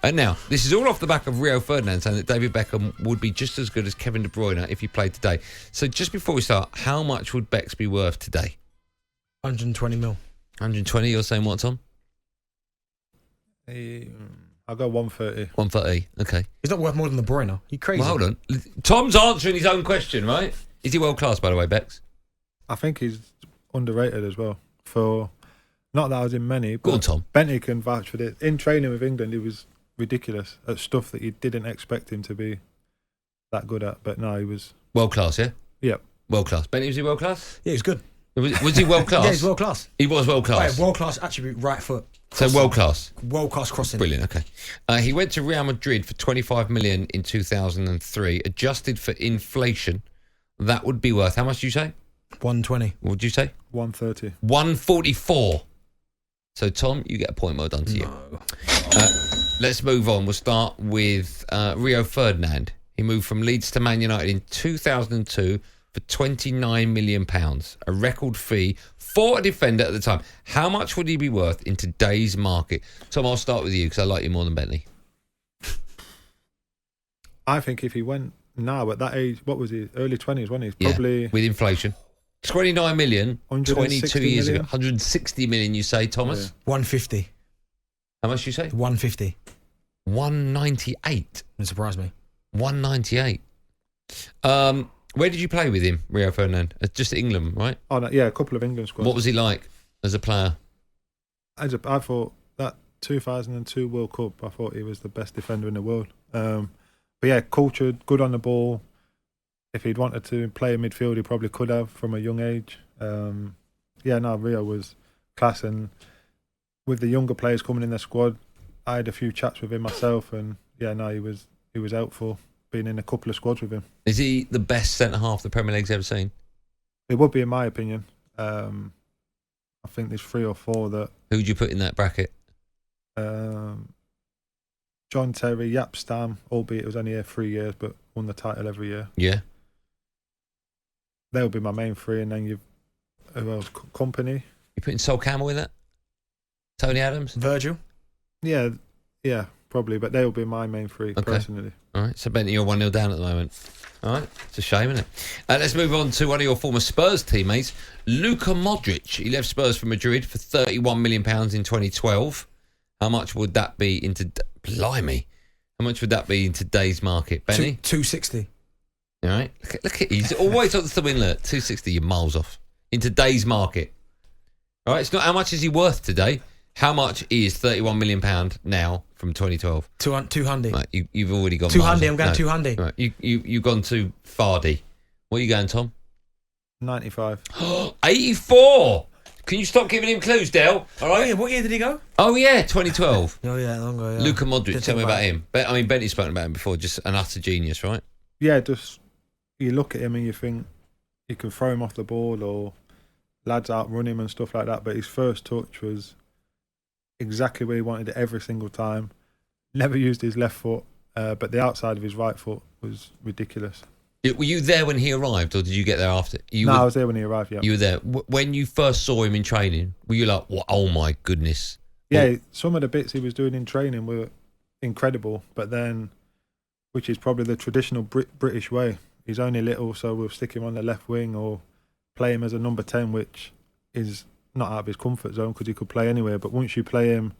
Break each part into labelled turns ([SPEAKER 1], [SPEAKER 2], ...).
[SPEAKER 1] And now, this is all off the back of Rio Ferdinand saying that David Beckham would be just as good as Kevin De Bruyne if he played today. So just before we start, how much would Becks be worth today?
[SPEAKER 2] 120 mil.
[SPEAKER 1] 120, you're saying what, Tom?
[SPEAKER 3] I'll go 130.
[SPEAKER 1] 130, okay.
[SPEAKER 2] He's not worth more than De Bruyne. He crazy.
[SPEAKER 1] Well, hold on. Tom's answering his own question, right? Is he world class, by the way, Becks?
[SPEAKER 3] I think he's underrated as well. Not that I was in many, but
[SPEAKER 1] Go on, Tom.
[SPEAKER 3] Bentley can vouch for this. In training with England, he was ridiculous at stuff that you didn't expect him to be that good at. But no, he was...
[SPEAKER 1] World class, yeah?
[SPEAKER 3] Yep.
[SPEAKER 1] World class. Benny, was he world class?
[SPEAKER 2] Yeah, he's good.
[SPEAKER 1] Was he world class?
[SPEAKER 2] Yeah, he's world class.
[SPEAKER 1] He was world class.
[SPEAKER 2] World class attribute, right foot.
[SPEAKER 1] So world class.
[SPEAKER 2] World class crossing.
[SPEAKER 1] Brilliant, okay. He went to Real Madrid for 25 million in 2003. Adjusted for inflation, that would be worth, how much did you say?
[SPEAKER 2] 120.
[SPEAKER 1] What would you say?
[SPEAKER 3] 130.
[SPEAKER 1] 144. So, Tom, you get a point. Well done to you. Let's move on. We'll start with Rio Ferdinand. He moved from Leeds to Man United in 2002 for £29 million, a record fee for a defender at the time. How much would he be worth in today's market? Tom, I'll start with you because I like you more than Bentley.
[SPEAKER 3] I think if he went now at that age, what was he? Early 20s, wasn't he? Probably...
[SPEAKER 1] with inflation. 29 million, 22 years ago. 160 million, you say, Thomas?
[SPEAKER 3] Yeah.
[SPEAKER 2] 150.
[SPEAKER 1] How much you say?
[SPEAKER 2] 150.
[SPEAKER 1] 198.
[SPEAKER 2] It surprised me.
[SPEAKER 1] 198. Where did you play with him, Rio Ferdinand? Just England, right?
[SPEAKER 3] Oh, no, yeah, a couple of England squads.
[SPEAKER 1] What was he like as a player?
[SPEAKER 3] I thought that 2002 World Cup, I thought he was the best defender in the world. But yeah, cultured, good on the ball. If he'd wanted to play in midfield, he probably could have from a young age. Rio was class. And with the younger players coming in the squad, I had a few chats with him myself. And he was helpful being in a couple of squads with him.
[SPEAKER 1] Is he the best centre-half the Premier League's ever seen?
[SPEAKER 3] It would be, in my opinion. I think there's 3 or 4 that...
[SPEAKER 1] Who would you put in that bracket?
[SPEAKER 3] John Terry, Jaap Stam, albeit it was only here 3 years, but won the title every year.
[SPEAKER 1] Yeah.
[SPEAKER 3] They would be my main 3, and then you've... Who else? Company.
[SPEAKER 1] You putting Sol Campbell in that? Tony Adams?
[SPEAKER 2] Virgil?
[SPEAKER 3] Yeah, probably, but they will be my main 3, personally.
[SPEAKER 1] All right, so Bentley, you're 1-0 down at the moment. All right, it's a shame, isn't it? Let's move on to one of your former Spurs teammates, Luka Modric. He left Spurs for Madrid for £31 million in 2012. How much would that be into... Blimey. How much would that be in today's market, Benny?
[SPEAKER 2] 260.
[SPEAKER 1] All right, look at he's always on the win. Look, 260, you're miles off. In today's market. All right, it's not how much is he worth today. How much is £31 million now from 2012?
[SPEAKER 2] 200.
[SPEAKER 1] Right, you've already gone
[SPEAKER 2] 200, I'm going 200.
[SPEAKER 1] Right, you've gone too fardy. What are you going, Tom?
[SPEAKER 3] 95.
[SPEAKER 1] 84! Can you stop giving him clues, Dale? All right.
[SPEAKER 2] Oh, yeah, what year did he go?
[SPEAKER 1] Oh, yeah, 2012.
[SPEAKER 2] Oh, yeah, long ago, yeah.
[SPEAKER 1] Luka Modric, tell me about him. I mean, Bentley's spoken about him before, just an utter genius, right?
[SPEAKER 3] Yeah, just you look at him and you think you can throw him off the ball or lads outrun him and stuff like that, but his first touch was exactly where he wanted it every single time. Never used his left foot, but the outside of his right foot was ridiculous.
[SPEAKER 1] Were you there when he arrived, or did you get there after?
[SPEAKER 3] I was there when he arrived, yeah.
[SPEAKER 1] You were there. When you first saw him in training, were you like, oh my goodness?
[SPEAKER 3] Yeah, some of the bits he was doing in training were incredible, but then, which is probably the traditional British way, he's only little, so we'll stick him on the left wing or play him as a number 10, which is not out of his comfort zone because he could play anywhere. But once you play him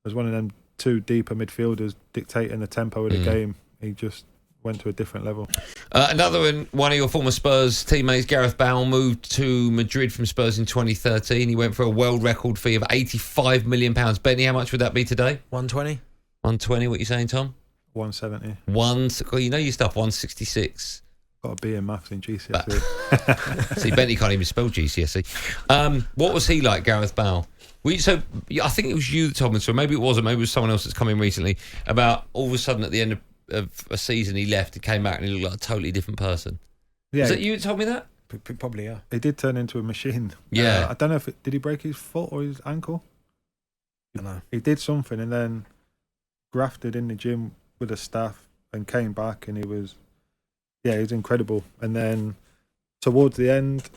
[SPEAKER 3] as one of them 2 deeper midfielders dictating the tempo of the game, he just went to a different level.
[SPEAKER 1] Another one of your former Spurs teammates, Gareth Bale, moved to Madrid from Spurs in 2013. He went for a world record fee of £85 million. Benny, how much would that be today?
[SPEAKER 2] 120.
[SPEAKER 1] 120, what are you saying, Tom?
[SPEAKER 3] 170.
[SPEAKER 1] Well, you know your stuff, 166.
[SPEAKER 3] Got a B in maths in GCSE.
[SPEAKER 1] See, Bentley can't even spell GCSE. What was he like, Gareth Bale? I think it was you that told me, so maybe it wasn't, maybe it was someone else that's come in recently, about all of a sudden at the end of a season he left, he came back and he looked like a totally different person. Yeah. Was that you that told me that?
[SPEAKER 2] Probably, yeah.
[SPEAKER 3] He did turn into a machine.
[SPEAKER 1] Yeah.
[SPEAKER 3] I don't know did he break his foot or his ankle?
[SPEAKER 2] I don't know.
[SPEAKER 3] He did something and then grafted in the gym with the staff and came back and he was incredible. And then towards the end,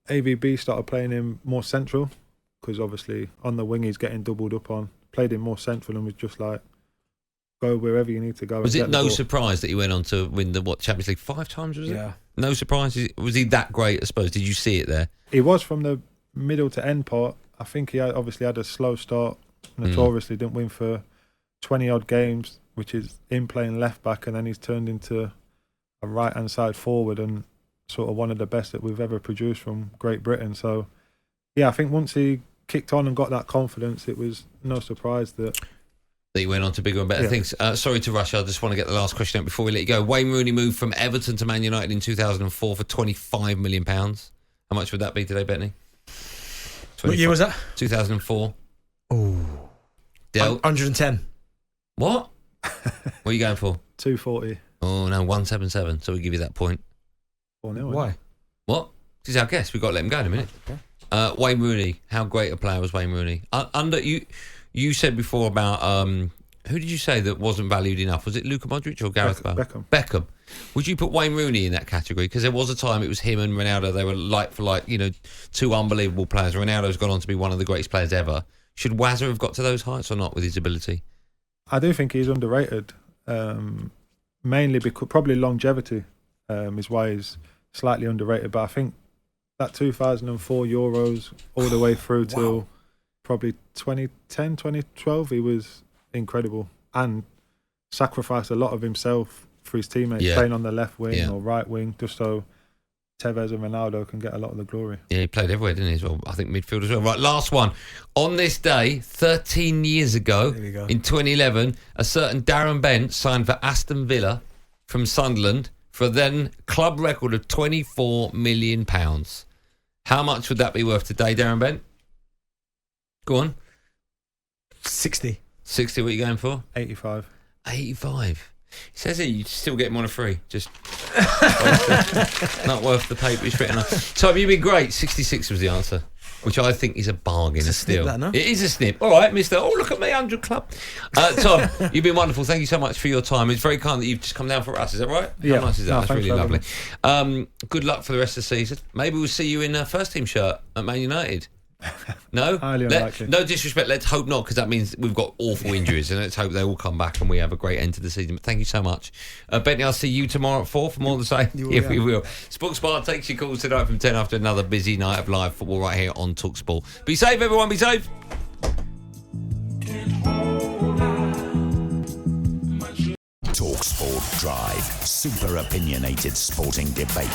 [SPEAKER 3] AVB started playing him more central because obviously on the wing he's getting doubled up on. Played him more central and was just like go wherever you need to go.
[SPEAKER 1] Was
[SPEAKER 3] and
[SPEAKER 1] it
[SPEAKER 3] get the
[SPEAKER 1] no
[SPEAKER 3] ball.
[SPEAKER 1] surprise that he went on to win the Champions League 5 times? Was it?
[SPEAKER 2] Yeah.
[SPEAKER 1] No surprise. Was he that great? I suppose. Did you see it there?
[SPEAKER 3] He was from the middle to end part. I think he obviously had a slow start. Notoriously didn't win for 20 odd games, which is him playing left back, and then he's turned into a right hand side forward and sort of one of the best that we've ever produced from Great Britain. So yeah, I think once he kicked on and got that confidence, it was no surprise that
[SPEAKER 1] He went on to bigger and better things. Sorry to rush. I just want to get the last question out before we let you go. Wayne Rooney moved from Everton to Man United in 2004 for £25 million. How much would that be today, Bettany?
[SPEAKER 2] What year was that?
[SPEAKER 1] 2004.
[SPEAKER 2] Oh,
[SPEAKER 1] Del.
[SPEAKER 2] 110.
[SPEAKER 1] What? What are you going for?
[SPEAKER 3] 240.
[SPEAKER 1] Oh, no, 177. So we give you that point.
[SPEAKER 3] 4-0.
[SPEAKER 2] Why?
[SPEAKER 1] What? This is our guess. We've got to let him go in a minute.
[SPEAKER 2] Okay.
[SPEAKER 1] Wayne Rooney. How great a player was Wayne Rooney? You said before about who did you say that wasn't valued enough? Was it Luka Modric or Gareth Bale? Beckham. Would you put Wayne Rooney in that category? Because there was a time it was him and Ronaldo. They were like for like, two unbelievable players. Ronaldo's gone on to be one of the greatest players ever. Should Wazza have got to those heights or not with his ability?
[SPEAKER 3] I do think he's underrated, mainly because probably longevity is why he's slightly underrated. But I think that 2004 Euros all the way through till probably 2010, 2012, he was incredible and sacrificed a lot of himself for his teammates, playing on the left wing or right wing, just so Tevez and Ronaldo can get a lot of the glory. Yeah,
[SPEAKER 1] he played everywhere, didn't he, as well? I think midfield as well. Right, last one. On this day, 13 years ago, in 2011, a certain Darren Bent signed for Aston Villa from Sunderland for a then club record of £24 million. How much would that be worth today, Darren Bent? Go on.
[SPEAKER 2] 60.
[SPEAKER 1] 60, what are you going for?
[SPEAKER 3] 85.
[SPEAKER 1] 85. It says here you still get him on a free. Just not worth the paper it's written on. Tom, you've been great. 66 was the answer, which I think is a bargain.
[SPEAKER 2] It's a snip, that, no?
[SPEAKER 1] It is a snip. All right, Mr. Oh, look at me, 100 Club. Tom, you've been wonderful. Thank you so much for your time. It's very kind that you've just come down for us. Is that right?
[SPEAKER 3] Yeah.
[SPEAKER 1] How nice is that?
[SPEAKER 3] No,
[SPEAKER 1] That's really lovely. Good luck for the rest of the season. Maybe we'll see you in a first team shirt at Man United. No?
[SPEAKER 3] Highly unlikely.
[SPEAKER 1] No disrespect, let's hope not, because that means we've got awful injuries, and let's hope they all come back and we have a great end to the season. But thank you so much. Bentley, I'll see you tomorrow at 4 for more of the same. We will. talkSPORT takes your calls tonight from 10 after another busy night of live football right here on talkSPORT. Be safe, everyone, be safe.
[SPEAKER 4] talkSPORT Drive. Super opinionated sporting debate.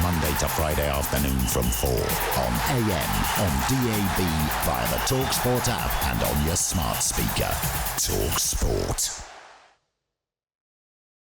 [SPEAKER 4] Monday to Friday afternoon from 4 on AM, on DAB, via the talkSPORT app and on your smart speaker. talkSPORT.